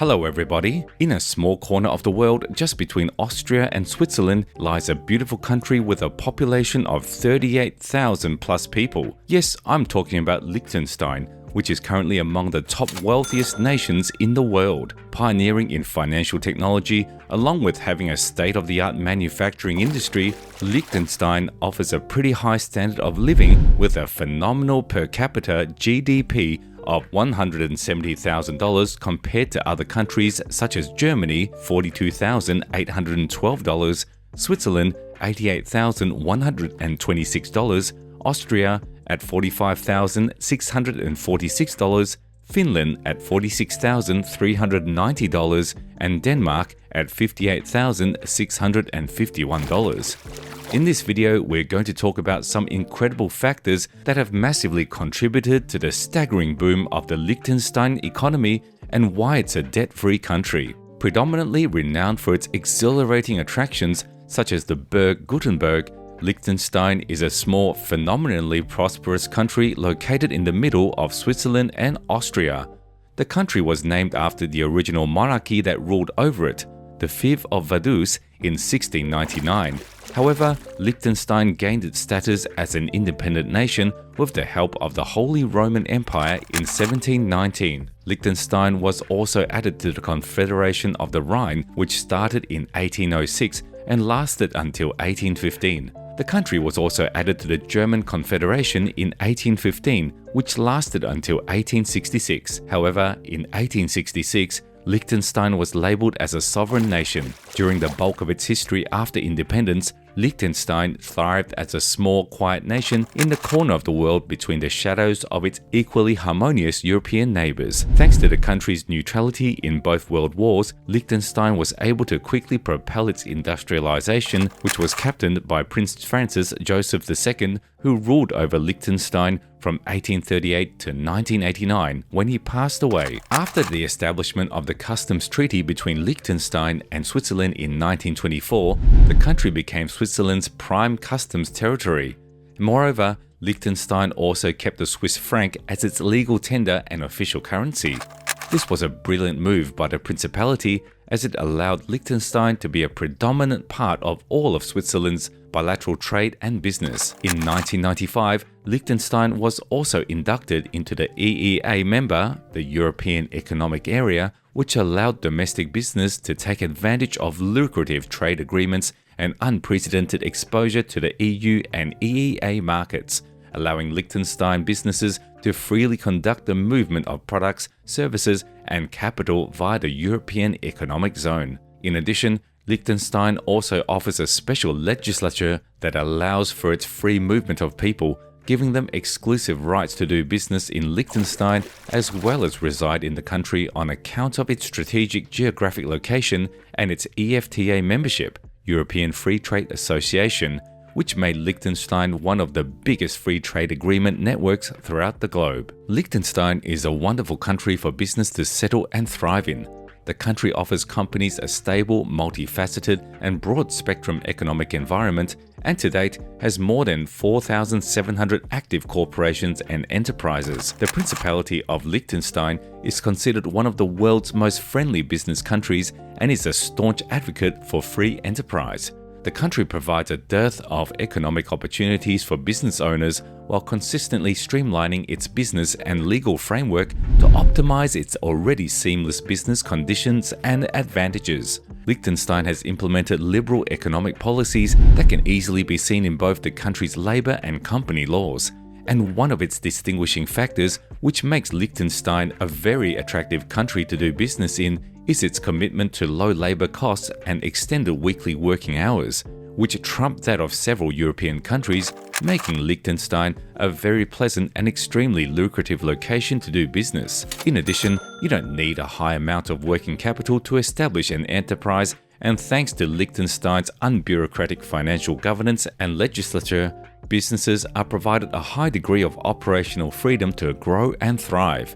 Hello everybody! In a small corner of the world just between Austria and Switzerland lies a beautiful country with a population of 38,000 plus people. Yes, I'm talking about Liechtenstein, which is currently among the top wealthiest nations in the world. Pioneering in financial technology, along with having a state-of-the-art manufacturing industry, Liechtenstein offers a pretty high standard of living with a phenomenal per capita GDP of $170,000 compared to other countries such as Germany $42,812, Switzerland $88,126, Austria at $45,646, Finland at $46,390, and Denmark at $58,651. In this video, we're going to talk about some incredible factors that have massively contributed to the staggering boom of the Liechtenstein economy and why it's a debt-free country. Predominantly renowned for its exhilarating attractions such as the Berg Gutenberg, Liechtenstein is a small, phenomenally prosperous country located in the middle of Switzerland and Austria. The country was named after the original monarchy that ruled over it, the Fief of Vaduz, in 1699. However, Liechtenstein gained its status as an independent nation with the help of the Holy Roman Empire in 1719. Liechtenstein was also added to the Confederation of the Rhine, which started in 1806 and lasted until 1815. The country was also added to the German Confederation in 1815, which lasted until 1866. However, in 1866, Liechtenstein was labeled as a sovereign nation. During the bulk of its history after independence, Liechtenstein thrived as a small, quiet nation in the corner of the world between the shadows of its equally harmonious European neighbors. Thanks to the country's neutrality in both world wars, Liechtenstein was able to quickly propel its industrialization, which was captained by Prince Francis Joseph II, who ruled over Liechtenstein from 1838 to 1989 when he passed away. After the establishment of the customs treaty between Liechtenstein and Switzerland in 1924, the country became Switzerland's prime customs territory. Moreover, Liechtenstein also kept the Swiss franc as its legal tender and official currency. This was a brilliant move by the Principality as it allowed Liechtenstein to be a predominant part of all of Switzerland's bilateral trade and business. In 1995, Liechtenstein was also inducted into the EEA member, the European Economic Area, which allowed domestic business to take advantage of lucrative trade agreements and unprecedented exposure to the EU and EEA markets, allowing Liechtenstein businesses to freely conduct the movement of products, services, and capital via the European Economic Zone. In addition, Liechtenstein also offers a special legislature that allows for its free movement of people, giving them exclusive rights to do business in Liechtenstein as well as reside in the country on account of its strategic geographic location and its EFTA membership, European Free Trade Association, which made Liechtenstein one of the biggest free trade agreement networks throughout the globe. Liechtenstein is a wonderful country for business to settle and thrive in. The country offers companies a stable, multifaceted, and broad-spectrum economic environment, and to date has more than 4,700 active corporations and enterprises. The Principality of Liechtenstein is considered one of the world's most friendly business countries and is a staunch advocate for free enterprise. The country provides a dearth of economic opportunities for business owners while consistently streamlining its business and legal framework to optimize its already seamless business conditions and advantages. Liechtenstein has implemented liberal economic policies that can easily be seen in both the country's labor and company laws. And one of its distinguishing factors, which makes Liechtenstein a very attractive country to do business in, is its commitment to low labor costs and extended weekly working hours, which trump that of several European countries, making Liechtenstein a very pleasant and extremely lucrative location to do business. In addition, you don't need a high amount of working capital to establish an enterprise, and thanks to Liechtenstein's unbureaucratic financial governance and legislature, businesses are provided a high degree of operational freedom to grow and thrive.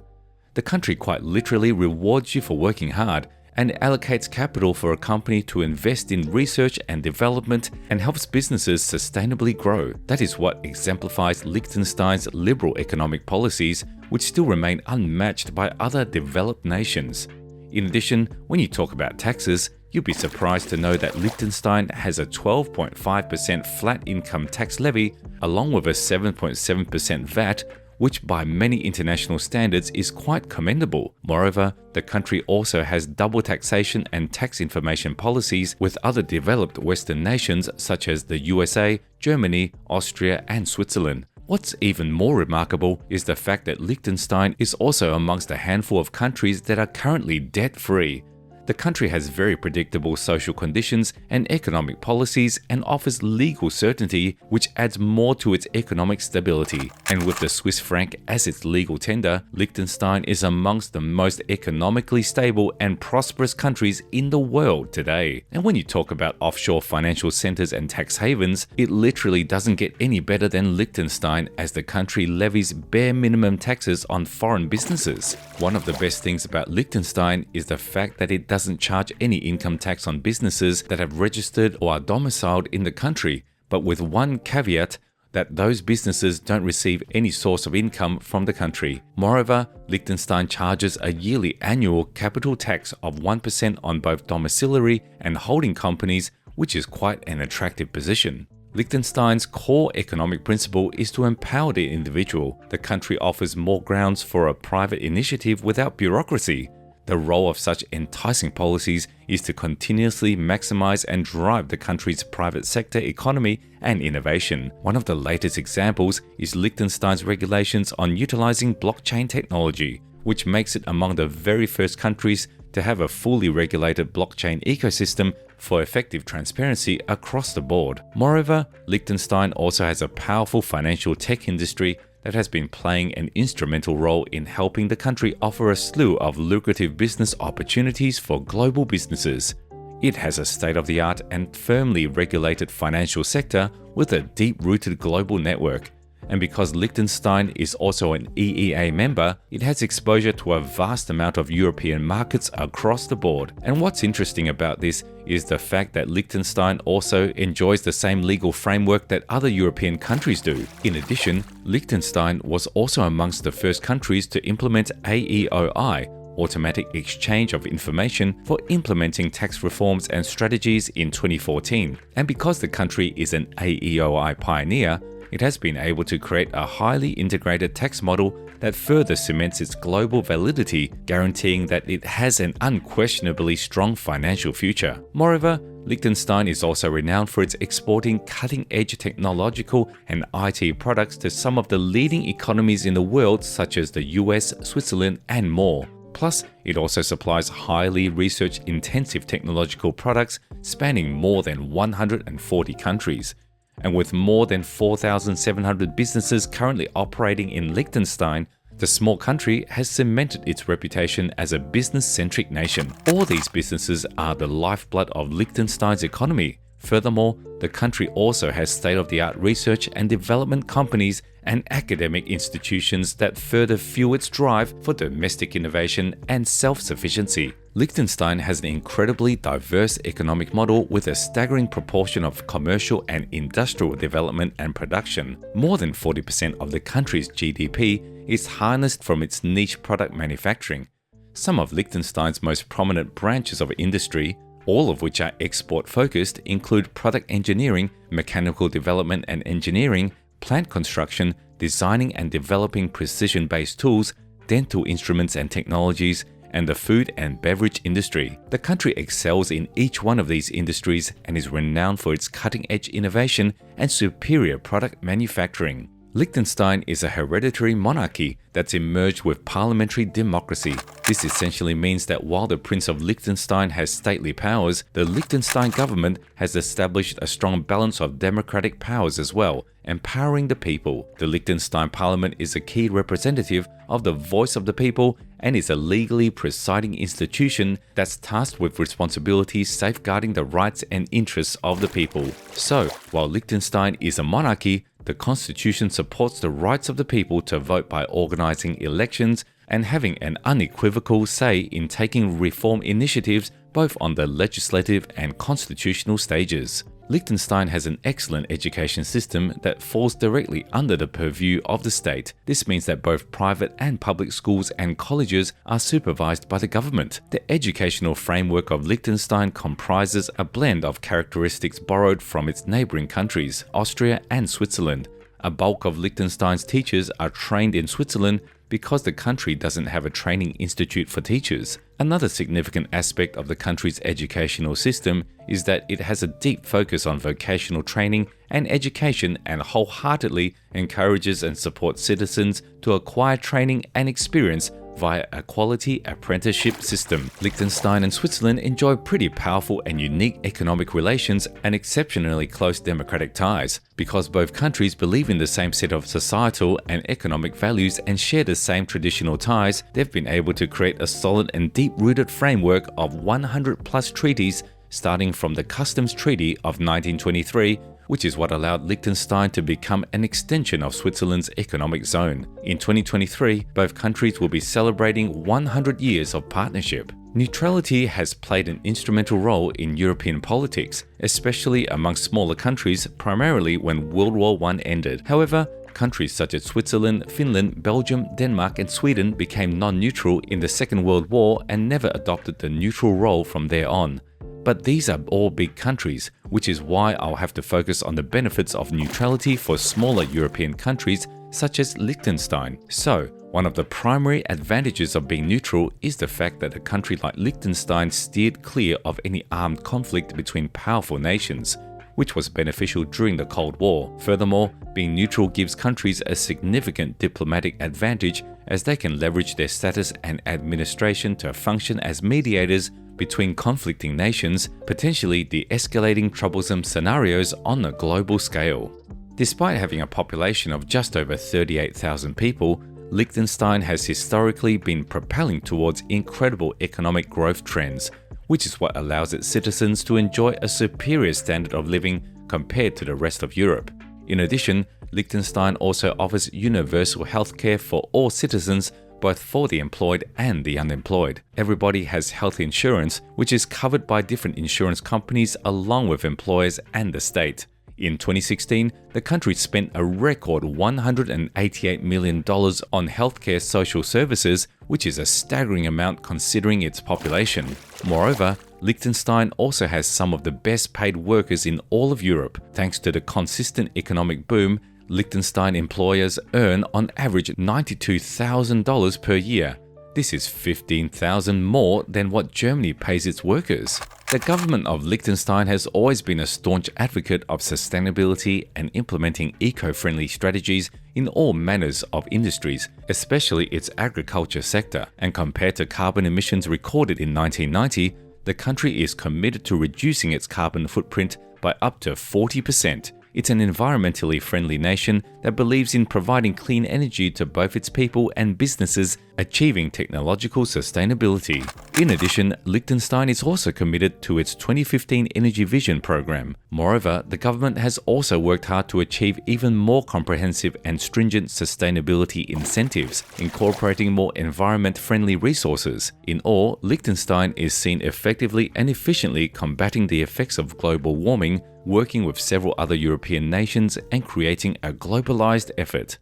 The country quite literally rewards you for working hard and allocates capital for a company to invest in research and development and helps businesses sustainably grow. That is what exemplifies Liechtenstein's liberal economic policies, which still remain unmatched by other developed nations. In addition, when you talk about taxes, you'll be surprised to know that Liechtenstein has a 12.5% flat income tax levy, along with a 7.7% VAT, which by many international standards is quite commendable. Moreover, the country also has double taxation and tax information policies with other developed Western nations such as the USA, Germany, Austria, and Switzerland. What's even more remarkable is the fact that Liechtenstein is also amongst a handful of countries that are currently debt-free. The country has very predictable social conditions and economic policies and offers legal certainty, which adds more to its economic stability. And with the Swiss franc as its legal tender, Liechtenstein is amongst the most economically stable and prosperous countries in the world today. And when you talk about offshore financial centers and tax havens, it literally doesn't get any better than Liechtenstein, as the country levies bare minimum taxes on foreign businesses. One of the best things about Liechtenstein is the fact that it doesn't charge any income tax on businesses that have registered or are domiciled in the country, but with one caveat, that those businesses don't receive any source of income from the country. Moreover, Liechtenstein charges a yearly annual capital tax of 1% on both domiciliary and holding companies, which is quite an attractive position. Liechtenstein's core economic principle is to empower the individual. The country offers more grounds for a private initiative without bureaucracy. The role of such enticing policies is to continuously maximize and drive the country's private sector economy and innovation. One of the latest examples is Liechtenstein's regulations on utilizing blockchain technology, which makes it among the very first countries to have a fully regulated blockchain ecosystem for effective transparency across the board. Moreover, Liechtenstein also has a powerful financial tech industry that has been playing an instrumental role in helping the country offer a slew of lucrative business opportunities for global businesses. It has a state-of-the-art and firmly regulated financial sector with a deep-rooted global network. And because Liechtenstein is also an EEA member, it has exposure to a vast amount of European markets across the board. And what's interesting about this is the fact that Liechtenstein also enjoys the same legal framework that other European countries do. In addition, Liechtenstein was also amongst the first countries to implement AEOI, Automatic Exchange of Information, for implementing tax reforms and strategies in 2014. And because the country is an AEOI pioneer, it has been able to create a highly integrated tax model that further cements its global validity, guaranteeing that it has an unquestionably strong financial future. Moreover, Liechtenstein is also renowned for its exporting cutting-edge technological and IT products to some of the leading economies in the world, such as the US, Switzerland, and more. Plus, it also supplies highly research-intensive technological products spanning more than 140 countries. And with more than 4,700 businesses currently operating in Liechtenstein, the small country has cemented its reputation as a business-centric nation. All these businesses are the lifeblood of Liechtenstein's economy. Furthermore, the country also has state-of-the-art research and development companies and academic institutions that further fuel its drive for domestic innovation and self-sufficiency. Liechtenstein has an incredibly diverse economic model with a staggering proportion of commercial and industrial development and production. More than 40% of the country's GDP is harnessed from its niche product manufacturing. Some of Liechtenstein's most prominent branches of industry, all of which are export-focused, include product engineering, mechanical development and engineering, plant construction, designing and developing precision-based tools, dental instruments and technologies, and the food and beverage industry. The country excels in each one of these industries and is renowned for its cutting-edge innovation and superior product manufacturing. Liechtenstein is a hereditary monarchy that's emerged with parliamentary democracy. This essentially means that while the Prince of Liechtenstein has stately powers, the Liechtenstein government has established a strong balance of democratic powers as well, empowering the people. The Liechtenstein Parliament is a key representative of the voice of the people and is a legally presiding institution that's tasked with responsibilities safeguarding the rights and interests of the people. So, while Liechtenstein is a monarchy, the Constitution supports the rights of the people to vote by organizing elections and having an unequivocal say in taking reform initiatives both on the legislative and constitutional stages. Liechtenstein has an excellent education system that falls directly under the purview of the state. This means that both private and public schools and colleges are supervised by the government. The educational framework of Liechtenstein comprises a blend of characteristics borrowed from its neighboring countries, Austria and Switzerland. A bulk of Liechtenstein's teachers are trained in Switzerland because the country doesn't have a training institute for teachers. Another significant aspect of the country's educational system is that it has a deep focus on vocational training and education and wholeheartedly encourages and supports citizens to acquire training and experience via a quality apprenticeship system. Liechtenstein and Switzerland enjoy pretty powerful and unique economic relations and exceptionally close democratic ties. Because both countries believe in the same set of societal and economic values and share the same traditional ties, they've been able to create a solid and deep-rooted framework of 100-plus treaties, starting from the Customs Treaty of 1923, which is what allowed Liechtenstein to become an extension of Switzerland's economic zone. In 2023, both countries will be celebrating 100 years of partnership. Neutrality has played an instrumental role in European politics, especially among smaller countries, primarily when World War I ended. However, countries such as Switzerland, Finland, Belgium, Denmark, and Sweden became non-neutral in the Second World War and never adopted the neutral role from there on. But these are all big countries, which is why I'll have to focus on the benefits of neutrality for smaller European countries such as Liechtenstein. So, one of the primary advantages of being neutral is the fact that a country like Liechtenstein steered clear of any armed conflict between powerful nations, which was beneficial during the Cold War. Furthermore, being neutral gives countries a significant diplomatic advantage as they can leverage their status and administration to function as mediators between conflicting nations, potentially de-escalating troublesome scenarios on a global scale. Despite having a population of just over 38,000 people, Liechtenstein has historically been propelling towards incredible economic growth trends, which is what allows its citizens to enjoy a superior standard of living compared to the rest of Europe. In addition, Liechtenstein also offers universal healthcare for all citizens, both for the employed and the unemployed. Everybody has health insurance, which is covered by different insurance companies along with employers and the state. In 2016, the country spent a record $188 million on healthcare social services, which is a staggering amount considering its population. Moreover, Liechtenstein also has some of the best paid workers in all of Europe. Thanks to the consistent economic boom, Liechtenstein employers earn on average $92,000 per year. This is $15,000 more than what Germany pays its workers. The government of Liechtenstein has always been a staunch advocate of sustainability and implementing eco-friendly strategies in all manners of industries, especially its agriculture sector. And compared to carbon emissions recorded in 1990, the country is committed to reducing its carbon footprint by up to 40%. It's an environmentally friendly nation that believes in providing clean energy to both its people and businesses, achieving technological sustainability. In addition, Liechtenstein is also committed to its 2015 Energy Vision program. Moreover, the government has also worked hard to achieve even more comprehensive and stringent sustainability incentives, incorporating more environment-friendly resources. In all, Liechtenstein is seen effectively and efficiently combating the effects of global warming, working with several other European nations and creating a globalized effort.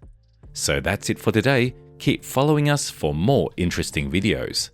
So that's it for today. Keep following us for more interesting videos.